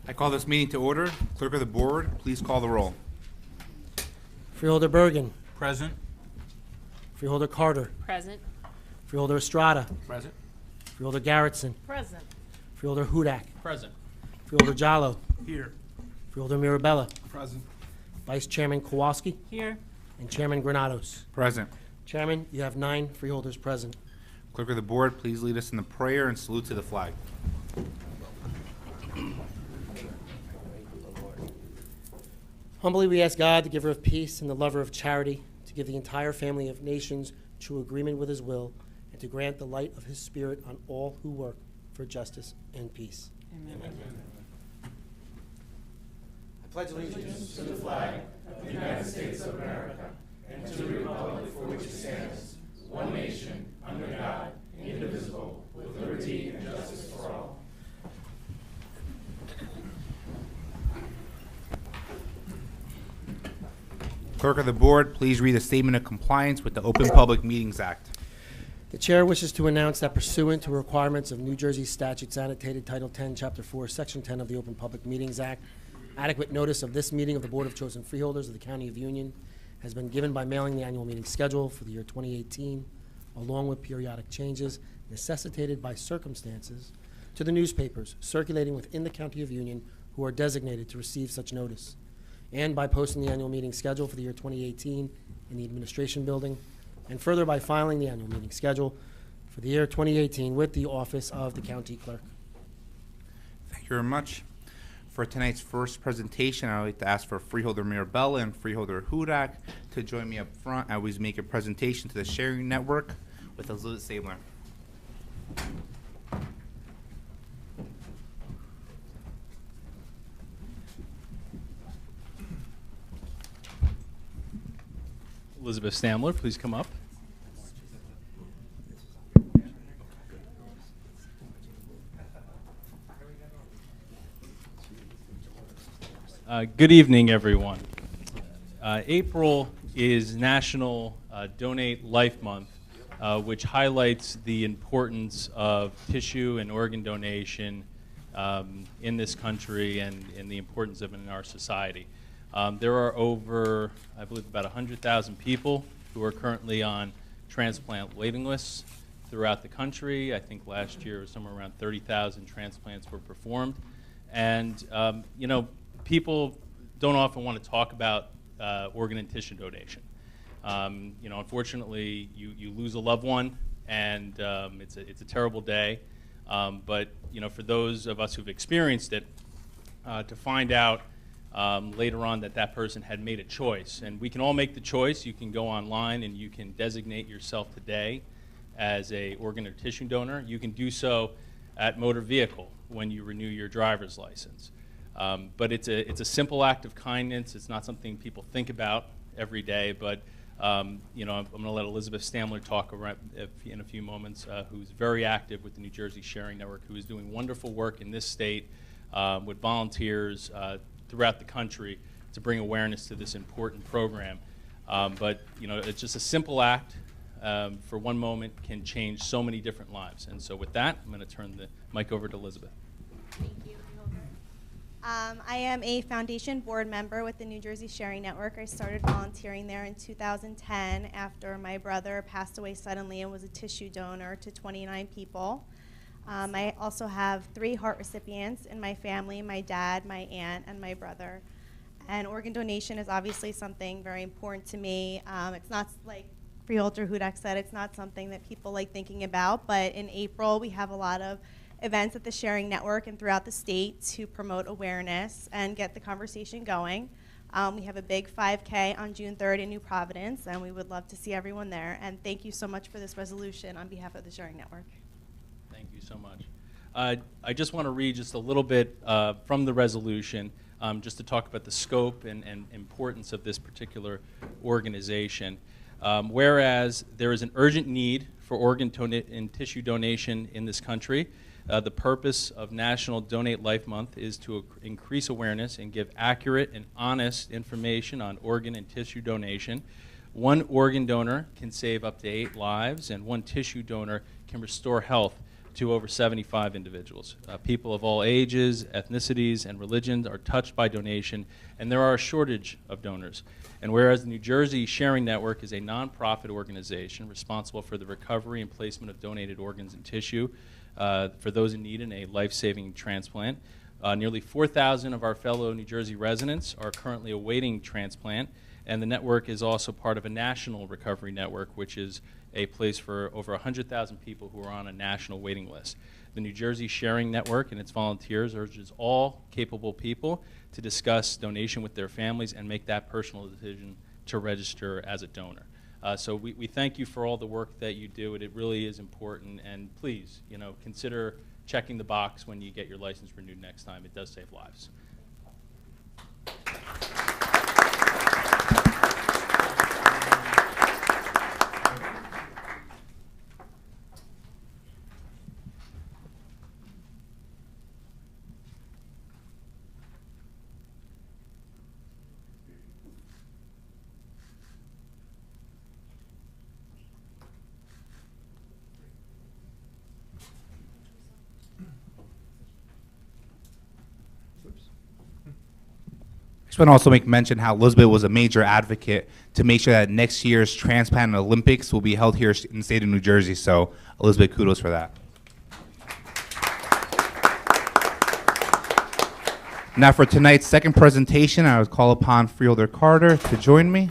I call this meeting to order. Clerk of the Board, please call the roll. Freeholder Bergen. Present. Freeholder Carter. Present. Freeholder Estrada. Present. Freeholder Garrettson. Present. Freeholder Hudak. Present. Freeholder Jallo. Here. Freeholder Mirabella. Present. Vice Chairman Kowalski. Here. And Chairman Granados. Present. Chairman, you have 9 freeholders present. Clerk of the Board, please lead us in the prayer and salute to the flag. Humbly we ask God, the giver of peace and the lover of charity, to give the entire family of nations true agreement with his will, and to grant the light of his spirit on all who work for justice and peace. Amen. I pledge allegiance to the flag of the United States of America and to the republic for which it stands, one nation, under God, indivisible, with liberty and justice for all. Clerk of the Board, please read a statement of compliance with the Open Public Meetings Act. The chair wishes to announce that pursuant to requirements of New Jersey statutes annotated Title 10, Chapter 4, Section 10 of the Open Public Meetings Act, adequate notice of this meeting of the Board of Chosen Freeholders of the County of Union has been given by mailing the annual meeting schedule for the year 2018, along with periodic changes necessitated by circumstances, to the newspapers circulating within the County of Union who are designated to receive such notice, and by posting the annual meeting schedule for the year 2018 in the Administration Building, and further by filing the annual meeting schedule for the year 2018 with the Office of the County Clerk. Thank you very much. For tonight's first presentation, I'd like to ask for Freeholder Mirabella and Freeholder Hudak to join me up front as we make a presentation to the sharing network with Elizabeth Stabler. Elizabeth Stamler, please come up. Good evening, everyone. April is National Donate Life Month, which highlights the importance of tissue and organ donation in this country and the importance of it in our society. There are over, I believe, about 100,000 people who are currently on transplant waiting lists throughout the country. I think last year somewhere around 30,000 transplants were performed. And, you know, people don't often want to talk about organ and tissue donation. You know, unfortunately, you lose a loved one, and it's a terrible day. But, you know, for those of us who've experienced it, to find out later on that person had made a choice. And we can all make the choice. You can go online and you can designate yourself today as a organ or tissue donor. You can do so at motor vehicle when you renew your driver's license. But it's a simple act of kindness. It's not something people think about every day. But you know, I'm going to let Elizabeth Stamler talk in a few moments, who's very active with the New Jersey Sharing Network, who is doing wonderful work in this state with volunteers throughout the country to bring awareness to this important program. But you know, it's just a simple act for one moment can change so many different lives. And so with that, I'm going to turn the mic over to Elizabeth. Thank you. I am a foundation board member with the New Jersey Sharing Network. I started volunteering there in 2010 after my brother passed away suddenly and was a tissue donor to 29 people. I also have 3 heart recipients in my family, my dad, my aunt, and my brother. And organ donation is obviously something very important to me. It's not, like Freeholder Hudak said, it's not something that people like thinking about, but in April we have a lot of events at the Sharing Network and throughout the state to promote awareness and get the conversation going. We have a big 5K on June 3rd in New Providence, and we would love to see everyone there. And thank you so much for this resolution on behalf of the Sharing Network. Thank you so much. I just want to read just a little bit from the resolution, just to talk about the scope and importance of this particular organization. Whereas there is an urgent need for organ and tissue donation in this country, the purpose of National Donate Life Month is to increase awareness and give accurate and honest information on organ and tissue donation. One organ donor can save up to 8 lives, and one tissue donor can restore health to over 75 individuals. People of all ages, ethnicities, and religions are touched by donation, and there are a shortage of donors. And whereas the New Jersey Sharing Network is a nonprofit organization responsible for the recovery and placement of donated organs and tissue for those in need in a life-saving transplant, nearly 4,000 of our fellow New Jersey residents are currently awaiting transplant, and the network is also part of a national recovery network, which is a place for over 100,000 people who are on a national waiting list. The New Jersey Sharing Network and its volunteers urges all capable people to discuss donation with their families and make that personal decision to register as a donor. So we thank you for all the work that you do. It really is important, and please, consider checking the box when you get your license renewed next time. It does save lives. I just want to also make mention how Elizabeth was a major advocate to make sure that next year's Transplant Olympics will be held here in the state of New Jersey. So, Elizabeth, kudos for that. Now, for tonight's second presentation, I would call upon Freeholder Carter to join me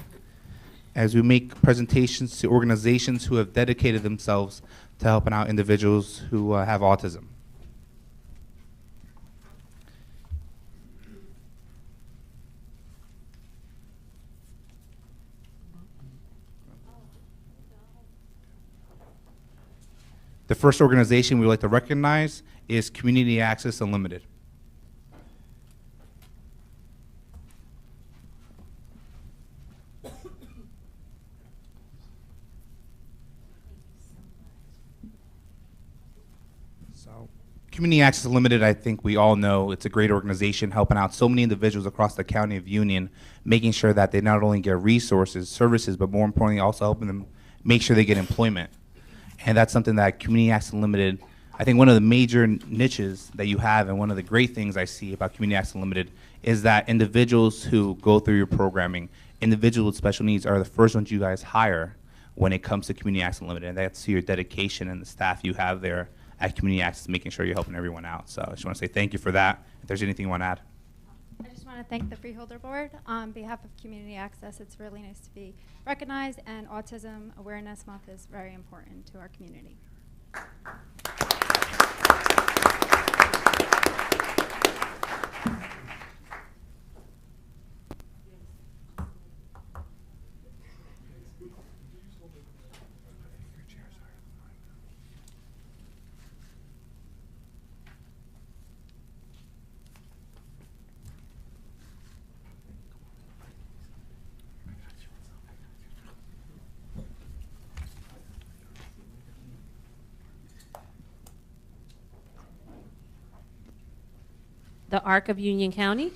as we make presentations to organizations who have dedicated themselves to helping out individuals who have autism. The first organization we would like to recognize is Community Access Unlimited. So, Community Access Unlimited, I think we all know, it's a great organization helping out so many individuals across the County of Union, making sure that they not only get resources, services, but more importantly, also helping them make sure they get employment. And that's something that Community Access Unlimited, I think one of the major niches that you have, and one of the great things I see about Community Access Unlimited is that individuals who go through your programming, individuals with special needs, are the first ones you guys hire when it comes to Community Access Unlimited. And that's your dedication and the staff you have there at Community Access, making sure you're helping everyone out. So I just want to say thank you for that. If there's anything you want to add. I just want to thank the Freeholder Board on behalf of Community Access. It's really nice to be recognized, and Autism Awareness Month is very important to our community. The Arc of Union County.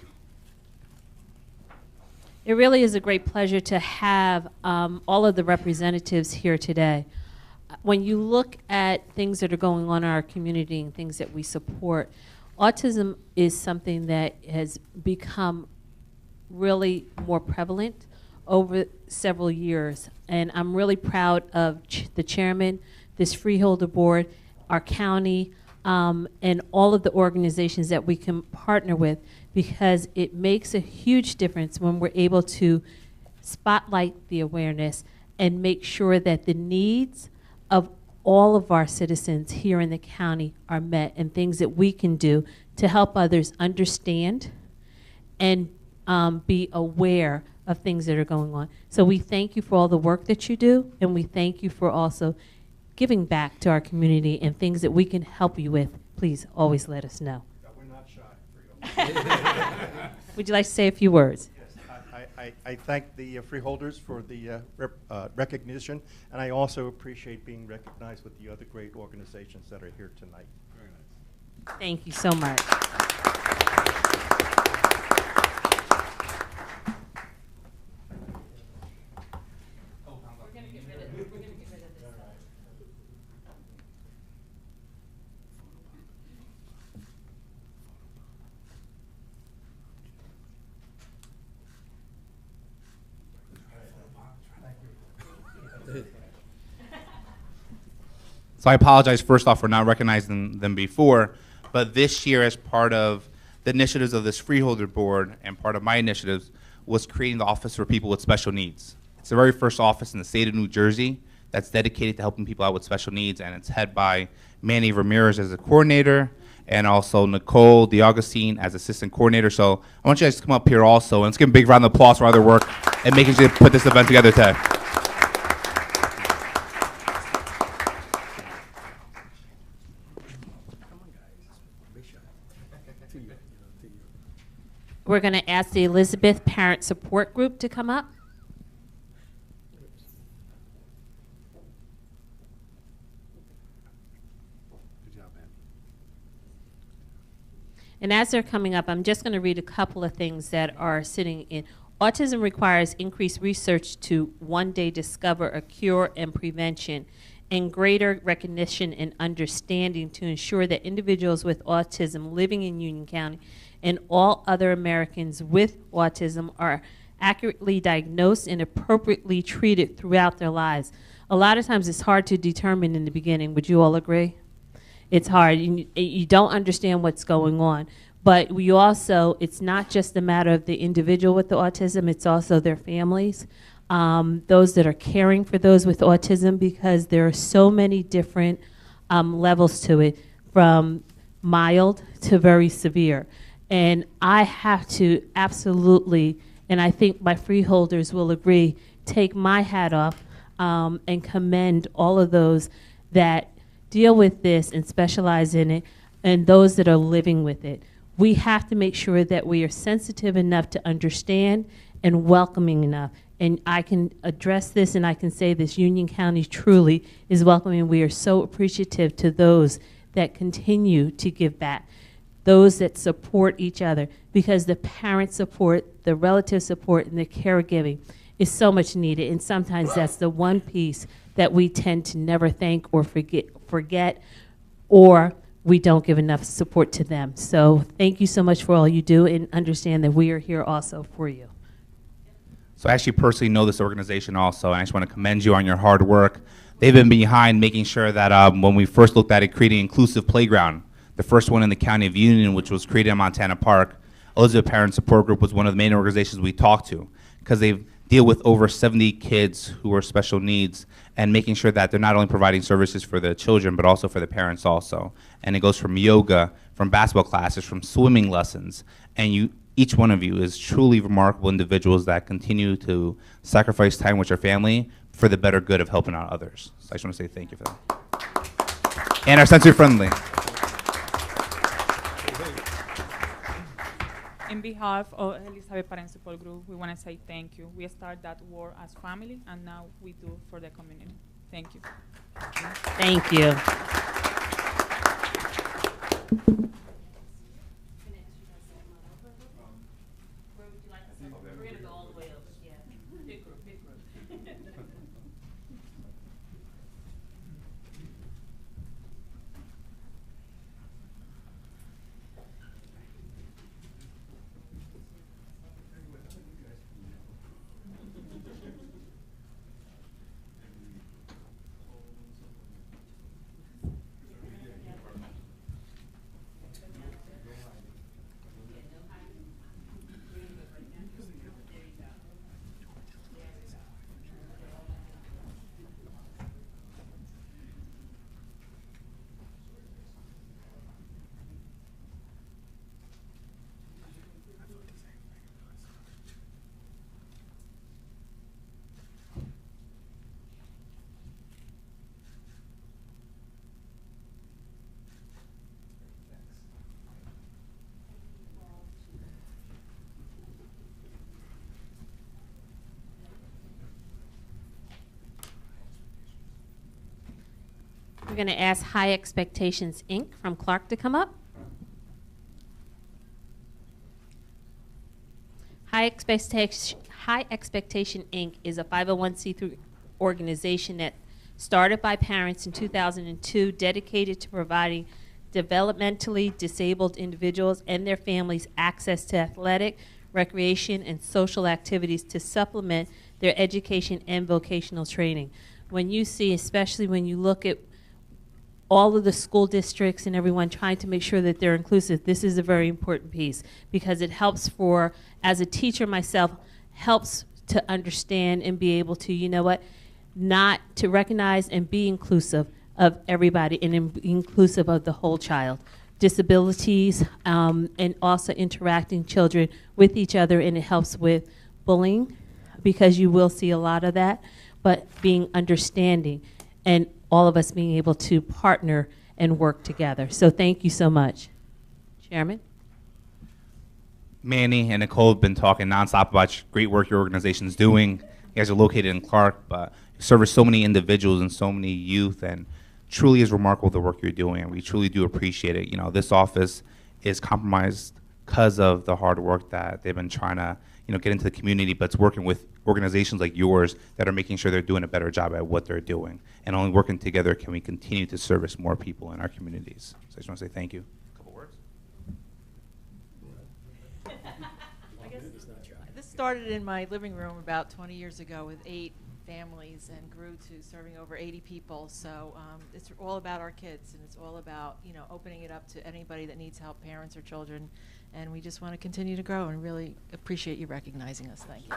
It really is a great pleasure to have all of the representatives here today. When you look at things that are going on in our community and things that we support, autism is something that has become really more prevalent over several years. And I'm really proud of the chairman, this Freeholder Board, our county, and all of the organizations that we can partner with, because it makes a huge difference when we're able to spotlight the awareness and make sure that the needs of all of our citizens here in the county are met, and things that we can do to help others understand and be aware of things that are going on. So we thank you for all the work that you do, and we thank you for also giving back to our community and things that we can help you with. Please always let us know. We're not shy. Would you like to say a few words? Yes, I thank the freeholders for the recognition, and I also appreciate being recognized with the other great organizations that are here tonight. Very nice. Thank you so much. So I apologize first off for not recognizing them before, but this year as part of the initiatives of this Freeholder Board and part of my initiatives was creating the Office for People with Special Needs. It's the very first office in the state of New Jersey that's dedicated to helping people out with special needs, and it's head by Manny Ramirez as a coordinator and also Nicole DiAugustine as assistant coordinator. So I want you guys to come up here also, and let's give a big round of applause for all their work and making sure to put this event together today. We're going to ask the Elizabeth Parent Support Group to come up. And as they're coming up, I'm just going to read a couple of things that are sitting in. Autism requires increased research to one day discover a cure and prevention, and greater recognition and understanding to ensure that individuals with autism living in Union County and all other Americans with autism are accurately diagnosed and appropriately treated throughout their lives. A lot of times it's hard to determine in the beginning. Would you all agree? It's hard. You don't understand what's going on. But we also, it's not just a matter of the individual with the autism, it's also their families, those that are caring for those with autism, because there are so many different levels to it, from mild to very severe. And I have to absolutely, and I think my freeholders will agree, take my hat off and commend all of those that deal with this and specialize in it, and those that are living with it. We have to make sure that we are sensitive enough to understand and welcoming enough. And I can address this and I can say this, Union County truly is welcoming. We are so appreciative to those that continue to give back, those that support each other, because the parent support, the relative support, and the caregiving is so much needed. And sometimes that's the one piece that we tend to never thank or forget, or we don't give enough support to them. So thank you so much for all you do, and understand that we are here also for you. So I actually personally know this organization also, and I just want to commend you on your hard work. They've been behind making sure that when we first looked at it, creating an inclusive playground, the first one in the County of Union, which was created in Montana Park, Elizabeth Parent Support Group was one of the main organizations we talked to, because they deal with over 70 kids who are special needs, and making sure that they're not only providing services for the children, but also for the parents also. And it goes from yoga, from basketball classes, from swimming lessons. And each one of you is truly remarkable individuals that continue to sacrifice time with your family for the better good of helping out others. So I just want to say thank you for that. And are sensory friendly. In behalf of Elizabeth Parent Support Group, we want to say thank you. We started that work as family, and now we do for the community. Thank you. Thank you. We're going to ask High Expectations, Inc. from Clark to come up. High Expectation, Inc. is a 501c3 organization that started by parents in 2002, dedicated to providing developmentally disabled individuals and their families access to athletic, recreation, and social activities to supplement their education and vocational training. When you see, especially when you look at all of the school districts and everyone trying to make sure that they're inclusive, this is a very important piece because it helps for, as a teacher myself, helps to understand and be able to, you know what, not to recognize and be inclusive of everybody and inclusive of the whole child. Disabilities, and also interacting children with each other, and it helps with bullying because you will see a lot of that, but being understanding and all of us being able to partner and work together. So thank you so much. Chairman? Manny and Nicole have been talking nonstop about great work your organization's doing. You guys are located in Clark, but you service so many individuals and so many youth, and truly is remarkable the work you're doing, and we truly do appreciate it. You know, this office is compromised because of the hard work that they've been trying to, you know, get into the community, but it's working with organizations like yours that are making sure they're doing a better job at what they're doing. And only working together can we continue to service more people in our communities. So I just want to say thank you. Couple words. This started in my living room about 20 years ago with 8 families and grew to serving over 80 people. So it's all about our kids, and it's all about, you know, opening it up to anybody that needs help, parents or children. And we just want to continue to grow and really appreciate you recognizing us. Thank you.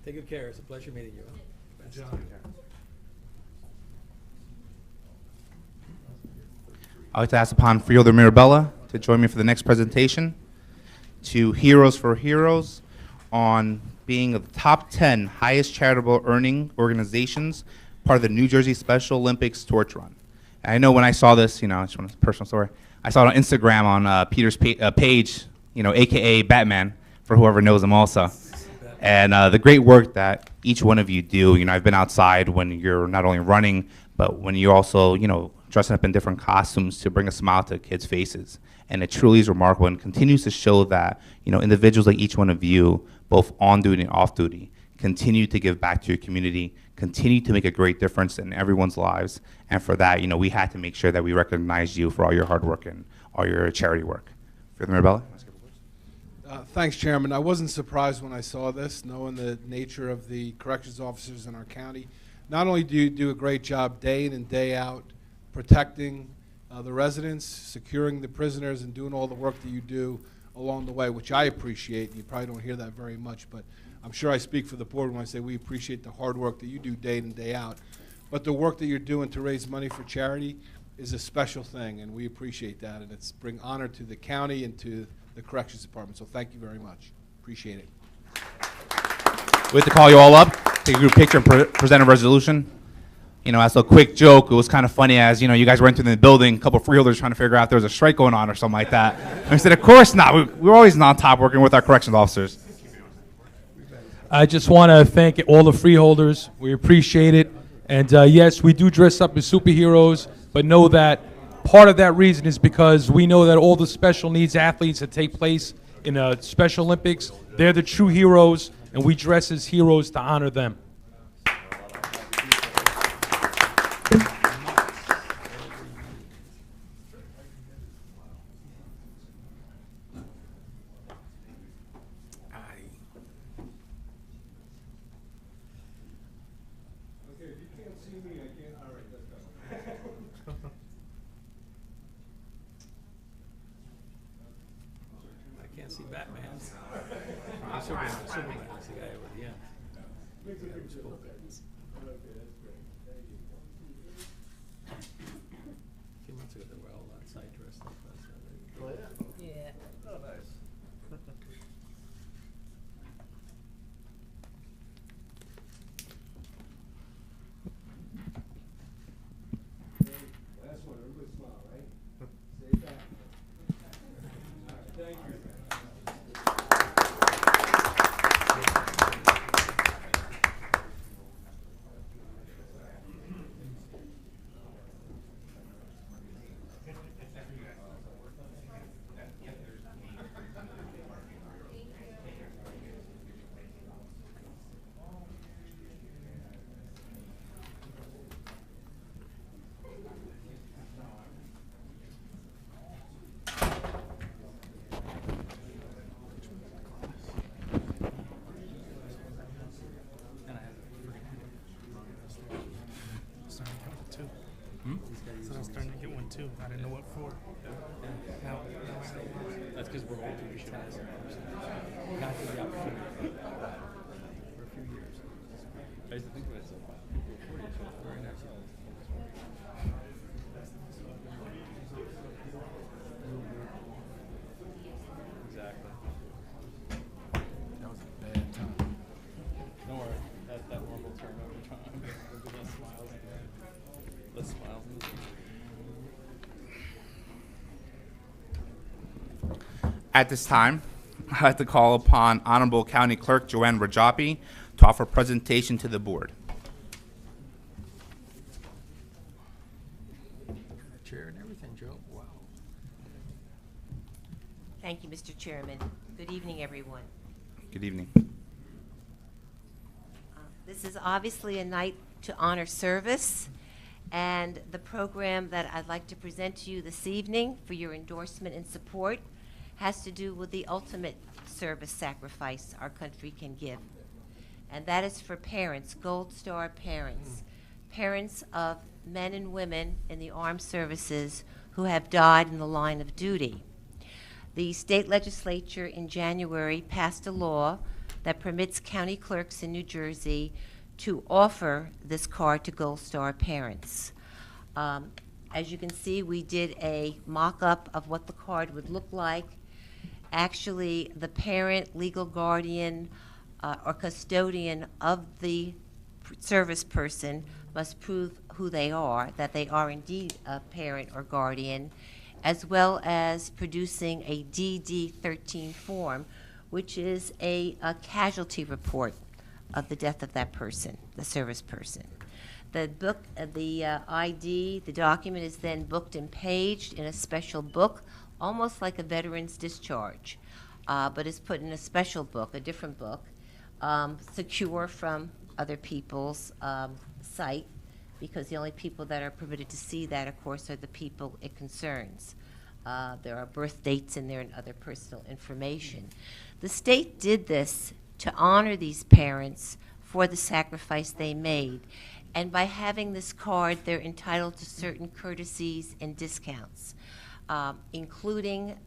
Take good care. It's a pleasure meeting you. I'd like to ask upon Freeholder Mirabella to join me for the next presentation to Heroes for Heroes on being of the top 10 highest charitable earning organizations, part of the New Jersey Special Olympics Torch Run. And I know when I saw this, you know, I just want a personal story. I saw it on Instagram on Peter's page, you know, AKA Batman, for whoever knows him also. And the great work that each one of you do. You know, I've been outside when you're not only running, but when you're also, you know, dressing up in different costumes to bring a smile to kids' faces. And it truly is remarkable and continues to show that, you know, individuals like each one of you, both on duty and off duty, continue to give back to your community, continue to make a great difference in everyone's lives. And for that, you know, we had to make sure that we recognize you for all your hard work and all your charity work. Freeholder Mirabella? Thanks, Chairman. I wasn't surprised when I saw this, knowing the nature of the corrections officers in our county. Not only do you do a great job day in and day out protecting the residents, securing the prisoners, and doing all the work that you do along the way, which I appreciate. You probably don't hear that very much, but I'm sure I speak for the board when I say we appreciate the hard work that you do day in and day out. But the work that you're doing to raise money for charity is a special thing, and we appreciate that, and it's bring honor to the county and to the Corrections Department. So thank you very much. Appreciate it. We have to call you all up, take a group picture, and present a resolution. You know, as a quick joke, it was kind of funny as, you know, you guys went into the building, a couple of freeholders trying to figure out if there was a strike going on or something like that. And I said, of course not. We're always on top working with our corrections officers. I just want to thank all the freeholders. We appreciate it. And yes, we do dress up as superheroes, but know that part of that reason is because we know that all the special needs athletes that take place in Special Olympics, they're the true heroes, and we dress as heroes to honor them. So I was starting to get one too. I didn't know what for. Now That's because we're all pretty sure. got the opportunity. For a few years. I used to think of it as people were 40, so it's very nice. Exactly. That was a bad time. Don't worry, that one will turn over time. There'll be less smiles at the end. Less smiles in the future. At this time, I'd like to call upon Honorable County Clerk Joanne Rajapi to offer a presentation to the board. Chair and everything, Joe. Wow. Thank you, Mr. Chairman. Good evening, everyone. Good evening. This is obviously a night to honor service, and the program that I'd like to present to you this evening for your endorsement and support has to do with the ultimate service sacrifice our country can give. And that is for parents, Gold Star parents, parents of men and women in the armed services who have died in the line of duty. The state legislature in January passed a law that permits county clerks in New Jersey to offer this card to Gold Star parents. As you can see, we did a mock-up of what the card would look like. Actually, the parent, legal guardian, or custodian of the service person must prove who they are, that they are indeed a parent or guardian, as well as producing a DD-13 form, which is a casualty report of the death of that person, the service person. The book, the ID, the document is then booked and paged in a special book, almost like a veteran's discharge, but is put in a special book, a different book, secure from other people's sight, because the only people that are permitted to see that, of course, are the people it concerns. There are birth dates in there and other personal information. The state did this to honor these parents for the sacrifice they made. And by having this card, they're entitled to certain courtesies and discounts, including,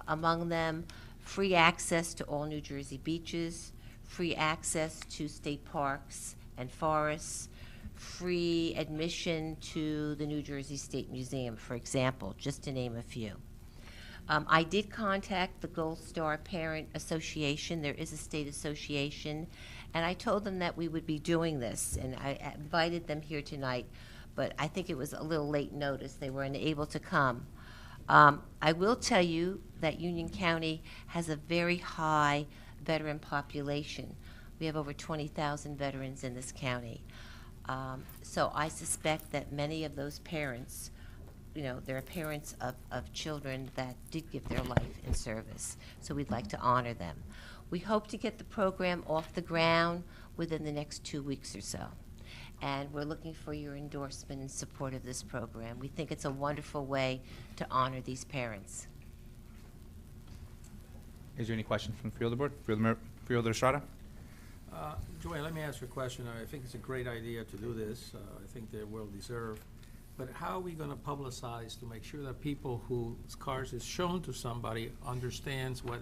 among them, free access to all New Jersey beaches, free access to state parks and forests, free admission to the New Jersey State Museum, for example, just to name a few. I did contact the Gold Star Parent Association. There is a state association, and I told them that we would be doing this, and I invited them here tonight, but I think it was a little late notice. They were unable to come. I will tell you that Union County has a very high veteran population. We have over 20,000 veterans in this county. So I suspect that many of those parents, you know, they're parents of children that did give their life in service. So we'd like to honor them. We hope to get the program off the ground within the next 2 weeks or so. And we're looking for your endorsement and support of this program. We think it's a wonderful way to honor these parents. Is there any questions from the Freeholder Board? Freeholder Estrada? Joanne, let me ask you a question. I think it's a great idea to do this. I think they're well deserved. But how are we going to publicize to make sure that people whose cards is shown to somebody understands what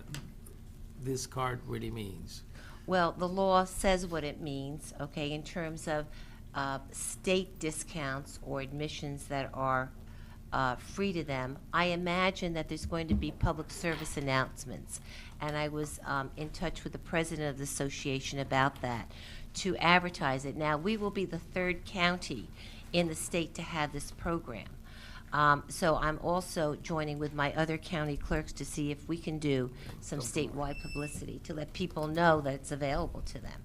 this card really means? Well, the law says what it means, okay, in terms of state discounts or admissions that are free to them. I imagine that there's going to be public service announcements, and I was in touch with the president of the association about that, to advertise it. Now, we will be the third county in the state to have this program. So I'm also joining with my other county clerks to see if we can do some statewide publicity to let people know that it's available to them.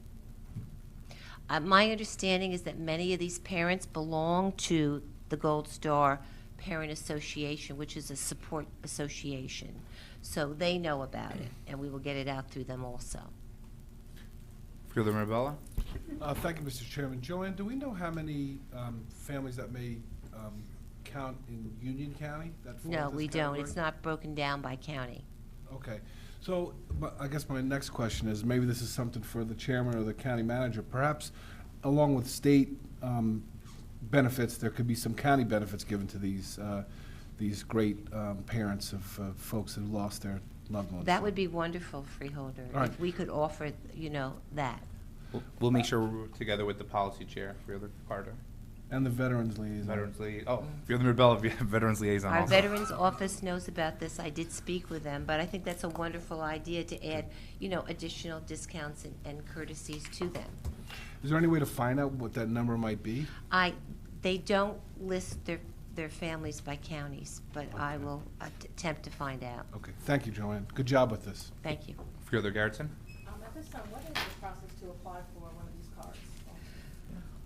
My understanding is that many of these parents belong to the Gold Star Parent Association, which is a support association. So they know about it, and we will get it out through them also. Freeholder Mirabella? Thank you, Mr. Chairman. Joanne, do we know how many families that may count in Union County? That fall No, in this we don't. category? It's not broken down by county. Okay. So I guess my next question is, maybe this is something for the chairman or the county manager, perhaps along with state benefits, there could be some county benefits given to these great parents of folks who lost their loved ones. That would be wonderful, Freeholder, All right. if we could offer, that. We'll make sure we're together with the policy chair, Freeholder Carter. And the Veterans Liaison. Veterans Liaison. Oh, Freeholder Mirabella, Veterans Liaison Our also. Veterans Office knows about this. I did speak with them, but I think that's a wonderful idea to add, additional discounts and courtesies to them. Is there any way to find out what that number might be? They don't list their families by counties, but I will attempt to find out. Okay, thank you, Joanne. Good job with this. Thank you. Freeholder Garrettson. At this time, what is the process to apply for one of these cards?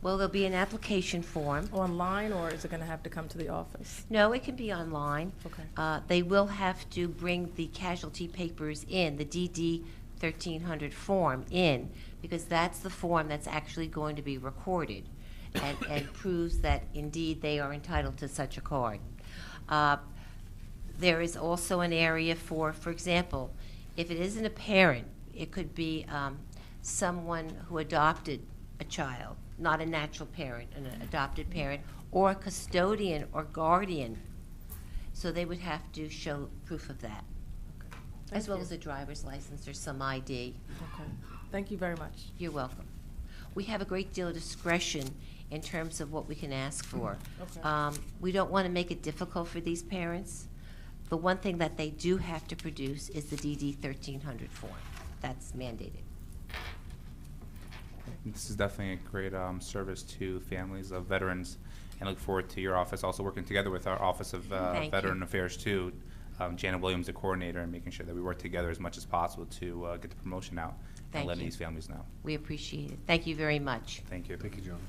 Well, there'll be an application form. Online, or is it going to have to come to the office? No, it can be online. Okay. They will have to bring the casualty papers in, the DD 1300 form in, because that's the form that's actually going to be recorded and proves that indeed they are entitled to such a card. There is also an area for example, if it isn't a parent, it could be someone who adopted a child, not a natural parent, an adopted parent, or a custodian or guardian. So they would have to show proof of that, as well as a driver's license or some ID. Okay. Thank you very much. You're welcome. We have a great deal of discretion in terms of what we can ask for. Okay. We don't want to make it difficult for these parents. The one thing that they do have to produce is the DD 1300 form. That's mandated. This is definitely a great service to families of veterans, and look forward to your office also working together with our Office of Thank Veteran you. Affairs too. Janet Williams, the coordinator, and making sure that we work together as much as possible to get the promotion out Thank and letting you. these families know. We appreciate it. Thank you very much. Thank you. Thank you, Joan.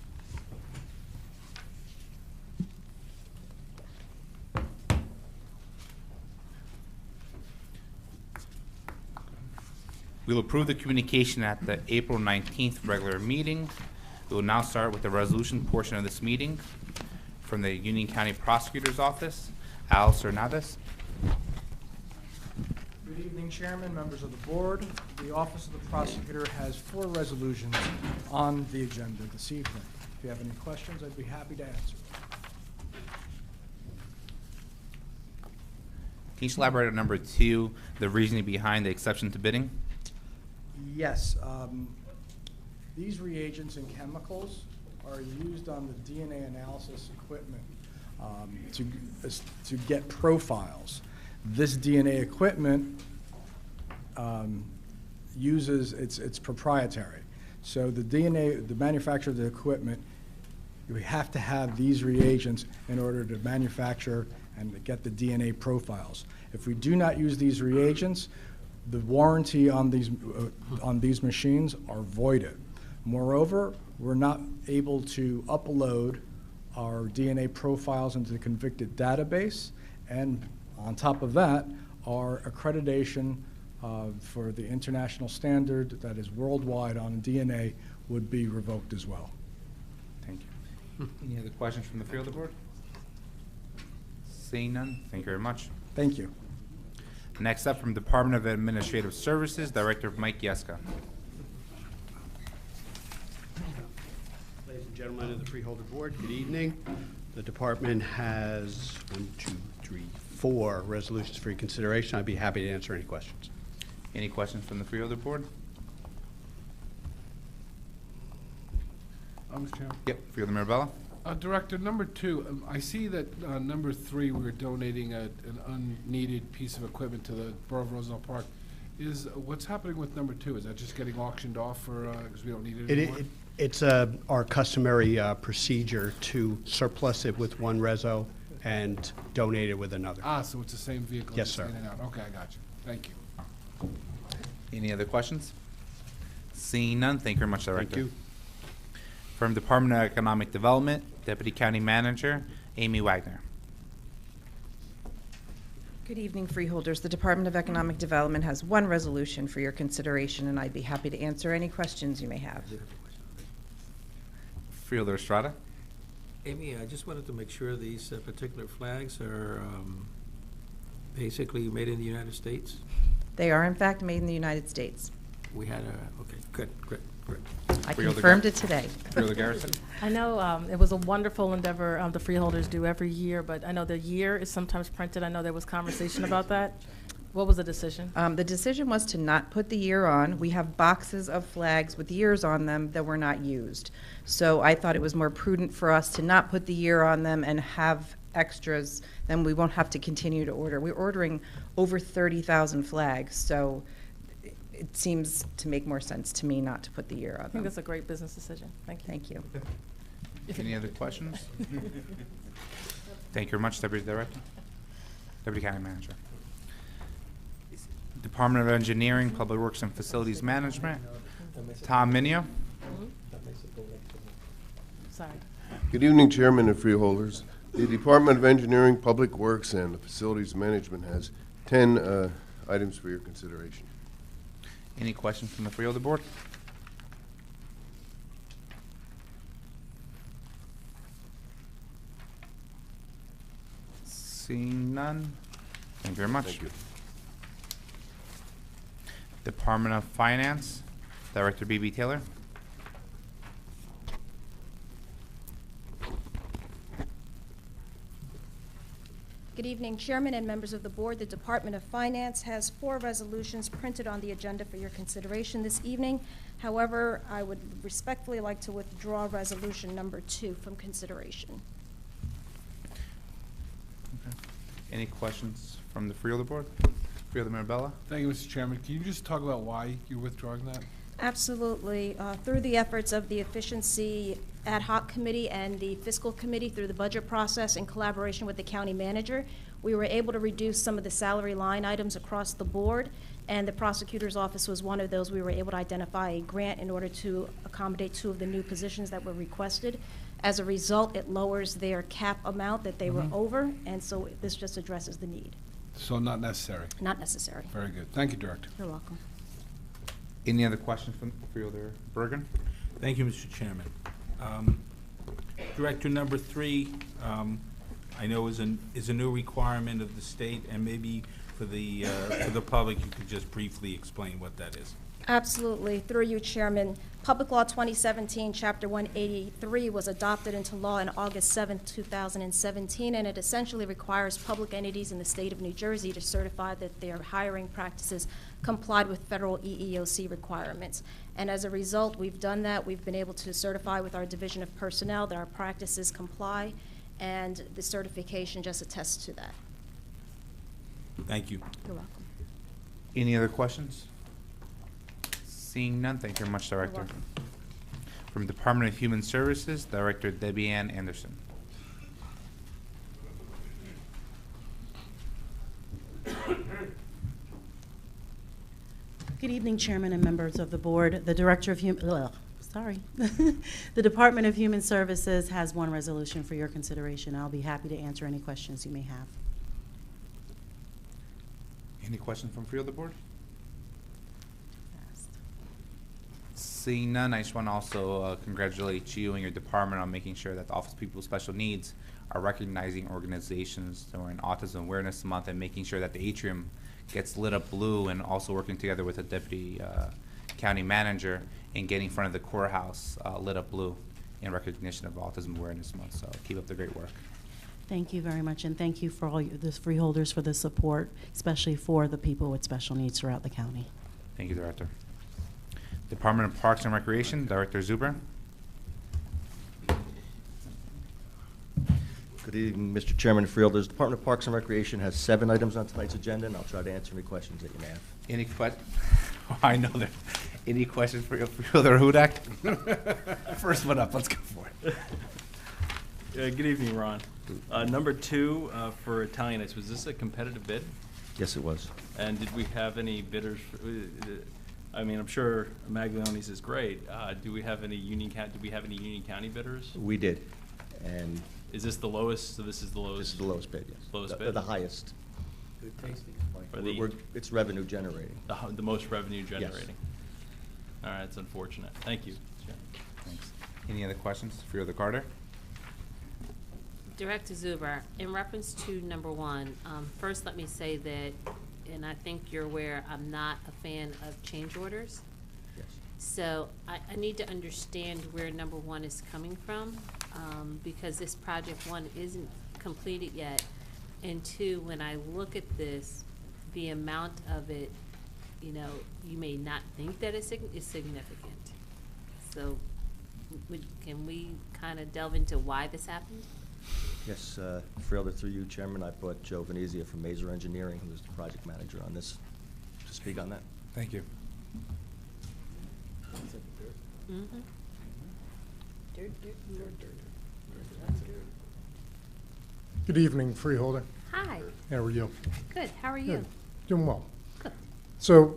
We will approve the communication at the April 19th regular meeting. We will now start with the resolution portion of this meeting from the Union County Prosecutor's Office. Al Cernadas. Good evening, Chairman, members of the board. The Office of the Prosecutor has 4 resolutions on the agenda this evening. If you have any questions, I'd be happy to answer. Can you elaborate on number 2, the reasoning behind the exception to bidding? Yes, these reagents and chemicals are used on the DNA analysis equipment to get profiles. This DNA equipment uses, it's proprietary. So the manufacturer of the equipment, you have to have these reagents in order to manufacture and to get the DNA profiles. If we do not use these reagents, the warranty on these machines are voided. Moreover, we're not able to upload our DNA profiles into the convicted database, and on top of that, our accreditation for the international standard that is worldwide on DNA would be revoked as well. Thank you. Any other questions from the field of board? Seeing none, thank you very much. Thank you. Next up, from Department of Administrative Services, Director Mike Yeska. Ladies and gentlemen of the Freeholder Board, good evening. The department has 4 resolutions for your consideration. I'd be happy to answer any questions. Any questions from the Freeholder Board? Mr. Chairman. Yep, Freeholder Mirabella. Director, number 2, I see that number 3, we're donating an unneeded piece of equipment to the Borough of Roselle Park. What's happening with number 2? Is that just getting auctioned off because we don't need it anymore? It's our customary procedure to surplus it with one reso and donate it with another. So it's the same vehicle? Yes, just sir. in and out. Okay, I got you. Thank you. Any other questions? Seeing none, thank you very much, Director. Thank you. From Department of Economic Development, Deputy County Manager, Amy Wagner. Good evening, Freeholders. The Department of Economic Development has 1 resolution for your consideration, and I'd be happy to answer any questions you may have. Freeholder Estrada. Amy, I just wanted to make sure these particular flags are basically made in the United States. They are, in fact, made in the United States. We had okay, good, great. I Freeholder confirmed Gar- it today. Freeholder Garrison. I know it was a wonderful endeavor the freeholders do every year, but I know the year is sometimes printed. I know there was conversation about that. What was the decision? The decision was to not put the year on. We have boxes of flags with years on them that were not used. So I thought it was more prudent for us to not put the year on them and have extras. Then we won't have to continue to order. We're ordering over 30,000 flags, so it seems to make more sense to me not to put the year on I think them. that's a great business decision. Thank you. Thank you. Any other questions? Thank you very much, Deputy Director. Deputy County Manager. Department of Engineering, Public Works and Facilities Management, Tom Minio. Sorry. Good evening, Chairman and Freeholders. The Department of Engineering, Public Works, and Facilities Management has 10 items for your consideration. Any questions from the Freeholder Board? Seeing none, thank you very much. Thank you. Department of Finance, Director B.B. Taylor. Good evening, Chairman and members of the Board. The Department of Finance has 4 resolutions printed on the agenda for your consideration this evening. However, I would respectfully like to withdraw Resolution Number 2 from consideration. Any questions from the Freeholder Board? Freeholder Mirabella? Thank you, Mr. Chairman. Can you just talk about why you're withdrawing that? Absolutely. Through the efforts of the Efficiency Ad Hoc Committee and the Fiscal Committee through the budget process in collaboration with the county manager, we were able to reduce some of the salary line items across the board, and the prosecutor's office was one of those. We were able to identify a grant in order to accommodate 2 of the new positions that were requested. As a result, it lowers their cap amount that they were over, and so this just addresses the need. So not necessary? Not necessary. Very good. Thank you, Director. You're welcome. Any other questions from Freeholder Bergen? Thank you, Mr. Chairman. Director number 3, I know is a new requirement of the state, and maybe for the public, you could just briefly explain what that is. Absolutely. Through you, Chairman. Public Law 2017, Chapter 183 was adopted into law on August 7, 2017, and it essentially requires public entities in the state of New Jersey to certify that their hiring practices complied with federal EEOC requirements. And as a result, we've done that. We've been able to certify with our Division of Personnel that our practices comply, and the certification just attests to that. Thank you. You're welcome. Any other questions? Seeing none, thank you very much, Director. welcome. From Department of Human Services, Director Debbie Ann Anderson. Good evening, Chairman and members of the Board. The Director of the Department of Human Services has 1 resolution for your consideration. I'll be happy to answer any questions you may have. Any questions from Freeholder Board? Seeing none, I just want to also congratulate you and your department on making sure that the Office of People with Special Needs are recognizing organizations during Autism Awareness Month and making sure that the atrium gets lit up blue, and also working together with the Deputy County Manager in getting in front of the courthouse lit up blue in recognition of Autism Awareness Month. So keep up the great work. Thank you very much, and thank you for all the freeholders for the support, especially for the people with special needs throughout the county. Thank you, Director. Department of Parks and Recreation, Director Zuber. Good evening, Mr. Chairman and Freeholders. Department of Parks and Recreation has 7 items on tonight's agenda, and I'll try to answer any questions that you may have. Any questions? I know there. Any questions for Freeholder Hudak? First one up, let's go for it. Good evening, Ron. Number 2 for Italian Ice, was this a competitive bid? Yes, it was. And did we have any bidders? I mean, I'm sure Maglioni's is great. Do we have any Union County bidders? We did, and is this the lowest? So this is the lowest. This is the lowest bid. Yes. Lowest bid. The highest. Good tasting. It's revenue generating. The most revenue generating. Yes. All right, that's unfortunate. Thank you. Thanks. Any other questions? Freeholder Carter. Director Zuber, in reference to number 1, first let me say that, and I think you're aware, I'm not a fan of change orders. Yes. So I need to understand where number one is coming from, because this project, one, isn't completed yet. And two, when I look at this, the amount of it, you know, you may not think that it's significant. So can we kind of delve into why this happened? Yes, Freeholder, through you, Chairman, I brought Joe Venezia from Mazer Engineering, who is the project manager on this, to speak on that. Thank you. Mm-hmm. Good evening, Freeholder. Hi. How are you? Good. How are you? Good. Doing well. Good. So,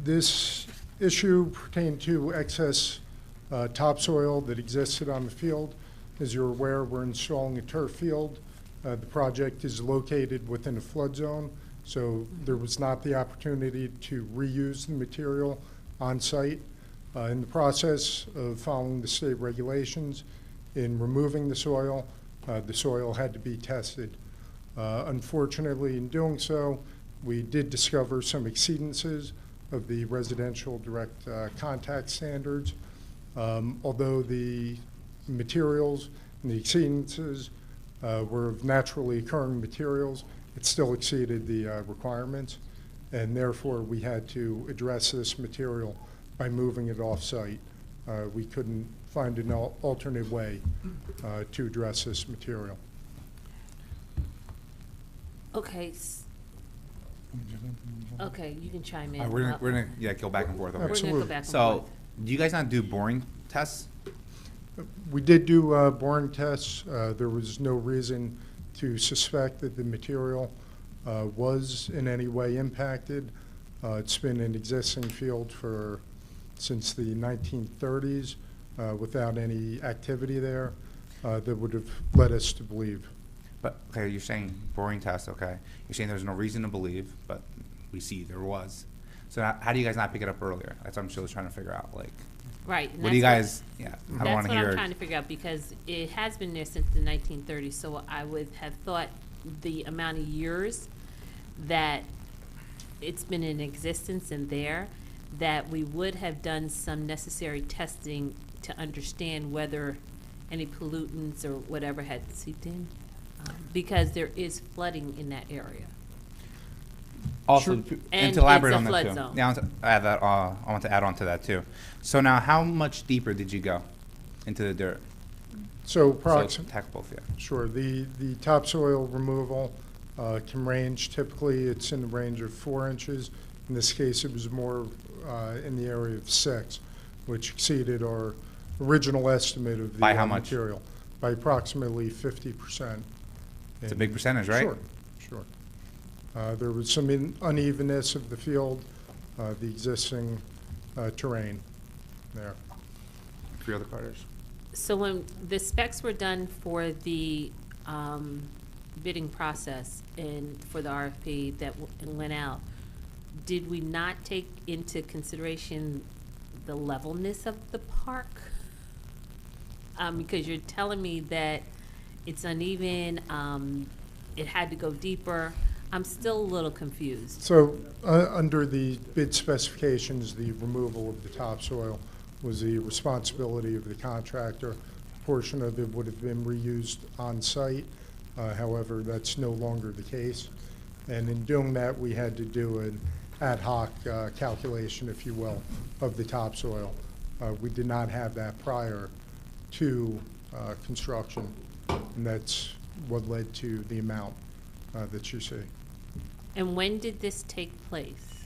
this issue pertained to excess topsoil that existed on the field. As you're aware, we're installing a turf field. The project is located within a flood zone, so there was not the opportunity to reuse the material on site. In the process of following the state regulations, in removing the soil had to be tested. Unfortunately, in doing so, we did discover some exceedances of the residential direct contact standards. Although the materials and the exceedances were of naturally occurring materials, it still exceeded the requirements, and therefore we had to address this material by moving it off-site. We couldn't find an alternate way to address this material. Okay. Okay, you can chime in. We're gonna go back and forth. We're gonna go back and So, forth. do you guys not do boring tests? We did do boring tests. There was no reason to suspect that the material was in any way impacted. It's been an existing field since the 1930s without any activity there that would have led us to believe. But, okay, you're saying boring tests, okay. You're saying there's no reason to believe, but we see there was. So how do you guys not pick it up earlier? That's what I'm still trying to figure out, like. Right. and What do you that's guys, I don't That's want to what hear. I'm trying to figure out, because it has been there since the 1930s, so I would have thought the amount of years that it's been in existence and there, that we would have done some necessary testing to understand whether any pollutants or whatever had seeped in, because there is flooding in that area. Also, And and to elaborate it's a on that flood too. zone. Yeah, I want to add that. I want to add on to that too. So now, how much deeper did you go into the dirt? So Tackle both, yeah. Sure. The topsoil removal can range. Typically, it's in the range of 4 inches. In this case, it was more in the area of 6, which exceeded our original estimate of the By how much? material by approximately 50%. It's a big percentage, right? Sure, sure. There was some unevenness of the field, the existing terrain there. 3 other Carters. So when the specs were done for the bidding process and for the RFP that went out, did we not take into consideration the levelness of the park? Because you're telling me that it's uneven, it had to go deeper. I'm still a little confused. So under the bid specifications, the removal of the topsoil was the responsibility of the contractor. A portion of it would have been reused on site. However, that's no longer the case. And in doing that, we had to do an ad hoc calculation, if you will, of the topsoil. We did not have that prior to construction, and that's what led to the amount that you see. And when did this take place?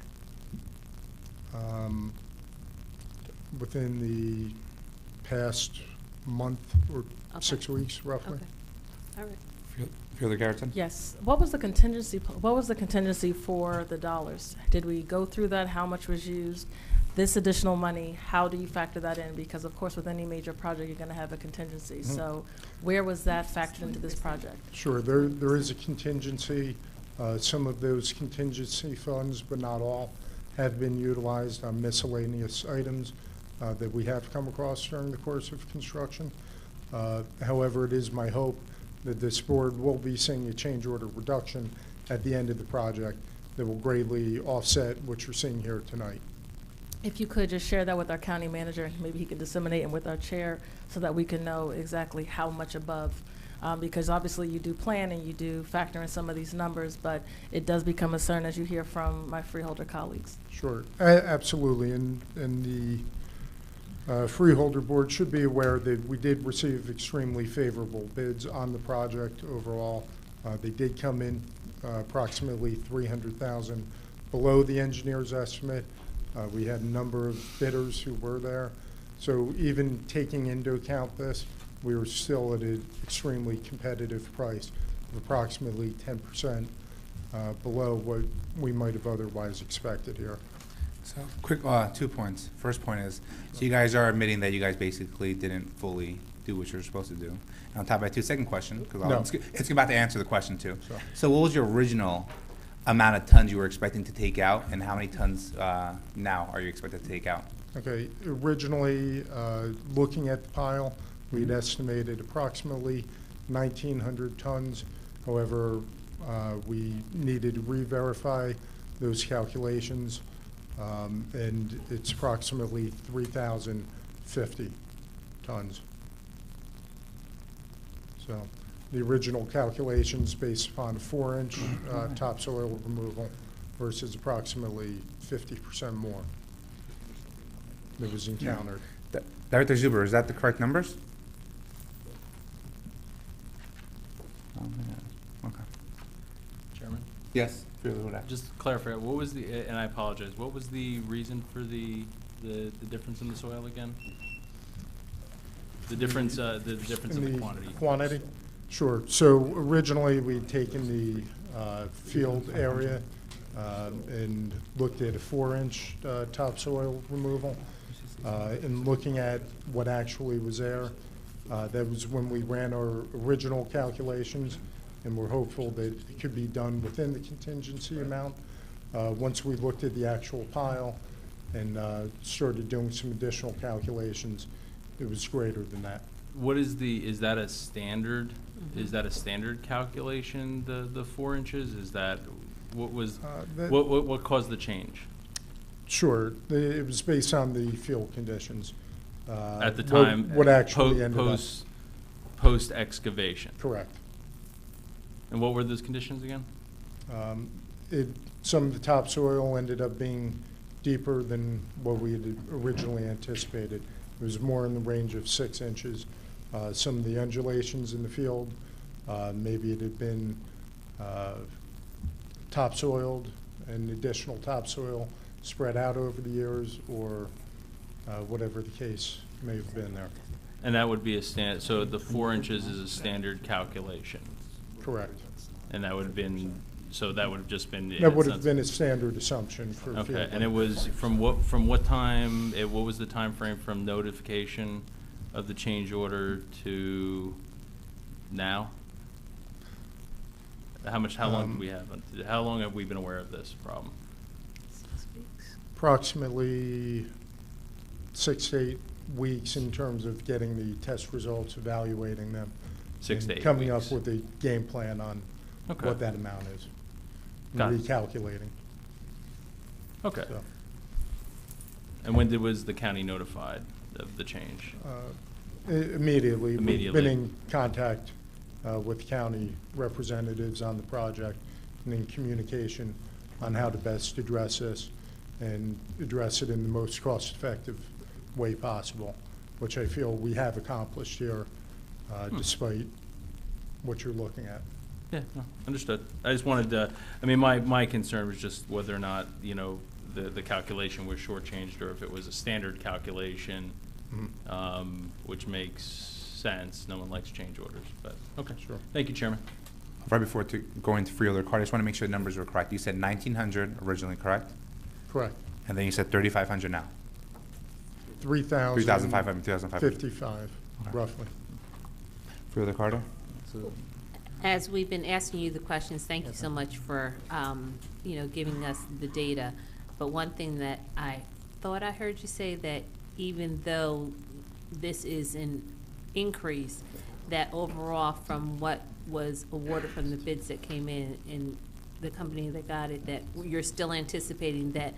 Within the past month or Okay. 6 weeks, roughly. Okay. All right. Fielder Garrettson? Yes. What was the contingency for the dollars? Did we go through that? How much was used? This additional money, how do you factor that in? Because of course, with any major project, you're gonna have a contingency. Mhm. So where was that factored into this project? Sure, there is a contingency. Some of those contingency funds, but not all, have been utilized on miscellaneous items that we have come across during the course of construction. However, it is my hope that this board will be seeing a change order reduction at the end of the project that will greatly offset what you're seeing here tonight. If you could just share that with our county manager, maybe he could disseminate and with our chair so that we can know exactly how much above. Because obviously you do plan and you do factor in some of these numbers, but it does become a concern as you hear from my Freeholder colleagues. Sure, absolutely. And the Freeholder Board should be aware that we did receive extremely favorable bids on the project overall. They did come in approximately $300,000 below the engineer's estimate. We had a number of bidders who were there. So even taking into account this, we were still at an extremely competitive price of approximately 10% below what we might have otherwise expected here. So, quick 2 points. First point is, so you guys are admitting that you guys basically didn't fully do what you're supposed to do. And on top of that, too, second question, because No. it's about to answer the question too. Sure. So what was your original amount of tons you were expecting to take out, and how many tons now are you expected to take out? Okay, originally, looking at the pile, we'd estimated approximately 1,900 tons. However, we needed to re-verify those calculations, and it's approximately 3,050 tons. So the original calculations based upon a 4-inch topsoil removal versus approximately 50% more that was encountered. Director Zuber, is that the correct numbers? Okay. Chairman? Yes. Just to clarify, what was the, and I apologize, what was the reason for the difference in the soil again? The difference in the quantity. Quantity? Sure. So originally, we'd taken the field area and looked at a 4-inch topsoil removal. And looking at what actually was there, that was when we ran our original calculations, and we're hopeful that it could be done within the contingency amount. Once we looked at the actual pile and started doing some additional calculations, it was greater than that. What is is that a standard, is that a standard calculation, the 4 inches? Is that, what was, what caused the change? Sure, it was based on the field conditions. At the time, what actually ended up. Post excavation? Correct. And what were those conditions again? Some of the topsoil ended up being deeper than what we had originally anticipated. It was more in the range of 6 inches. Some of the undulations in the field, maybe it had been topsoiled and additional topsoil spread out over the years, or whatever the case may have been there. And that would be a so the 4 inches is a standard calculation? Correct. And that would have been, so that would have just been. That would have been a standard assumption for field. Okay, and it was from what time, what was the time frame from notification of the change order to now? How long do we have? How long have we been aware of this problem? 6 weeks. Approximately 6 to 8 weeks in terms of getting the test results, evaluating them. 6 to 8 coming weeks. up with a game plan on Okay. what that amount is. Got it. Recalculating. Okay. So, And when was the county notified of the change? Immediately. Immediately. We've been in contact with county representatives on the project and in communication on how to best address this and address it in the most cost-effective way possible, which I feel we have accomplished here despite what you're looking at. Yeah, no, understood. I just wanted to, I mean, my concern was just whether or not, you know, the calculation was shortchanged or if it was a standard calculation, which makes sense. No one likes change orders, but, okay. Sure. Thank you, Chairman. Right before going to Freeholder card, I just want to make sure the numbers were correct. You said 1,900 originally, correct? Correct. And then you said 3,500 now? 3,500. 3,500. 55, Okay. roughly. Freeholder Carter? As we've been asking you the questions, thank you so much for, you know, giving us the data. But one thing that I thought I heard you say, that even though this is an increase, that overall from what was awarded from the bids that came in and the company that got it, that you're still anticipating that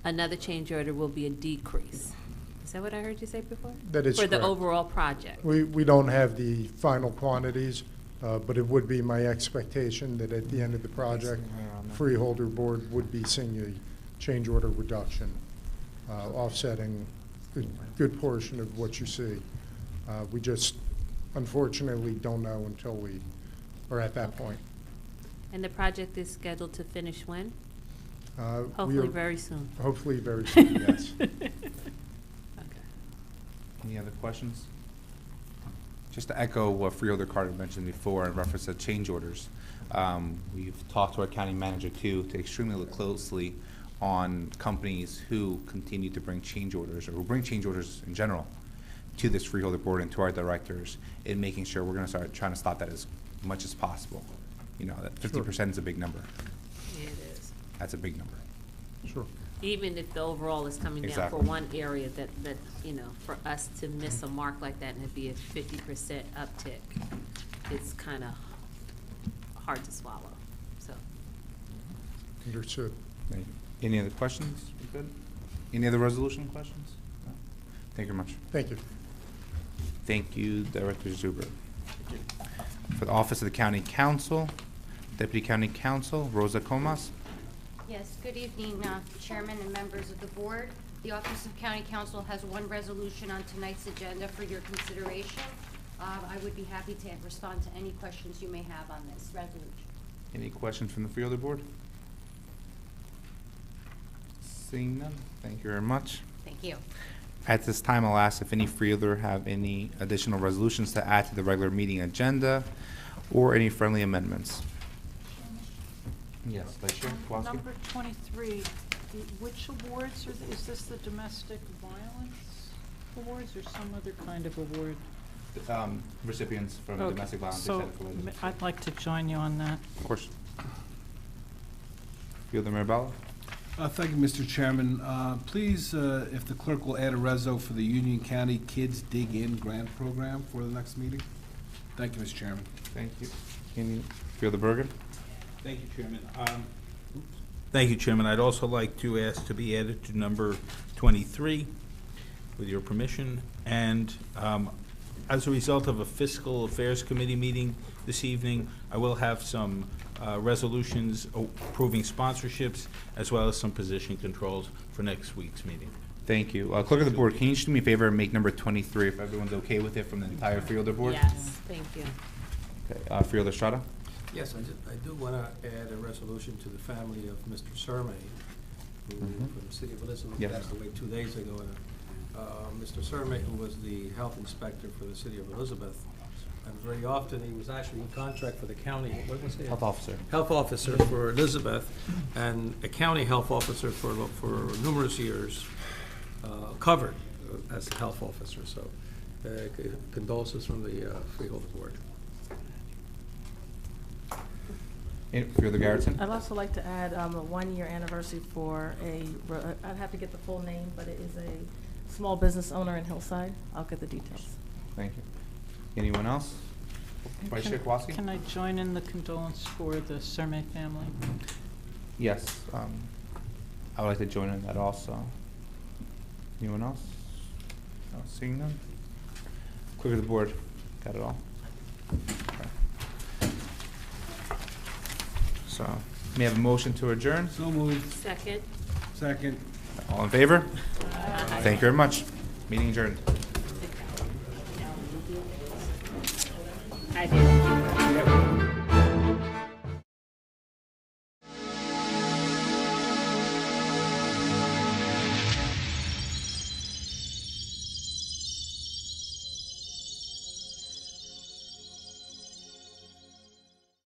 another change order will be a decrease. Is that what I heard you say before? That is For the correct. overall project? We don't have the final quantities, but it would be my expectation that at the end of the project, Freeholder Board would be seeing a change order reduction, offsetting a good portion of what you see. We just unfortunately don't know until we are at that point. And the project is scheduled to finish when? We Hopefully are- very soon. Hopefully very soon, yes. Any other questions? Just to echo what Freeholder Carter mentioned before in reference to change orders, we've talked to our county manager too to extremely look closely on companies who continue to bring change orders, or who bring change orders in general, to this Freeholder Board and to our directors, in making sure we're going to start trying to stop that as much as possible. You know, that 50% is a big number. Yeah, it is. That's a big number. Sure. Even if the overall is coming down for Exactly. one area, that, you know, for us to miss a mark like that and it be a 50% uptick, it's kind of hard to swallow, so. Understood. Thank you. Any other questions? We good? Any other resolution questions? No? Thank you very much. Thank you. Thank you, Director Zuber. For the Office of the County Council, Deputy County Council, Rosa Comas. Yes, good evening, Chairman and members of the board. The Office of County Council has one resolution on tonight's agenda for your consideration. I would be happy to respond to any questions you may have on this resolution. Any questions from the Freeholder Board? Seeing none, thank you very much. Thank you. At this time, I'll ask if any Freeholder have any additional resolutions to add to the regular meeting agenda or any friendly amendments. Yes, Vice Chair Kowalski? Number 23, which awards is this, the domestic violence awards or some other kind of award? Recipients from Okay, domestic violence. so etc. I'd like to join you on that. Of course. Freeholder Mirabella? Thank you, Mr. Chairman. Please, if the clerk will add a reso for the Union County Kids Dig In Grant Program for the next meeting. Thank you, Mr. Chairman. Thank you. Any, Freeholder Bergen? Thank you, Chairman. Thank you, Chairman. I'd also like to ask to be added to number 23, with your permission. And as a result of a Fiscal Affairs Committee meeting this evening, I will have some resolutions approving sponsorships, as well as some position controls for next week's meeting. Thank you. Clerk of the Board, can you just do me a favor and make number 23, if everyone's okay with it, from the entire Freeholder Board? Yes, thank you. Okay, Freeholder Strada? Yes, I do want to add a resolution to the family of Mr. Surmay, who, from the city of Elizabeth, Yes. passed away 2 days ago. And, Mr. Surmay, who was the health inspector for the city of Elizabeth, and very often he was actually in contract for the county, what was it? Health officer. Health officer for Elizabeth, and a county health officer for numerous years, covered as a health officer. So condolences from the Freeholder Board. Freeholder Garrettson? I'd also like to add a 1-year anniversary for I'd have to get the full name, but it is a small business owner in Hillside. I'll get the details. Thank you. Anyone else? Vice Chair Kowalski? Can I join in the condolence for the Surmay family? Yes, I would like to join in that also. Anyone else? No, seeing none? Clerk of the Board, got it all? Okay. So, may I have a motion to adjourn? So moved. Second. Second. All in favor? Thank you very much. Meeting adjourned. I did.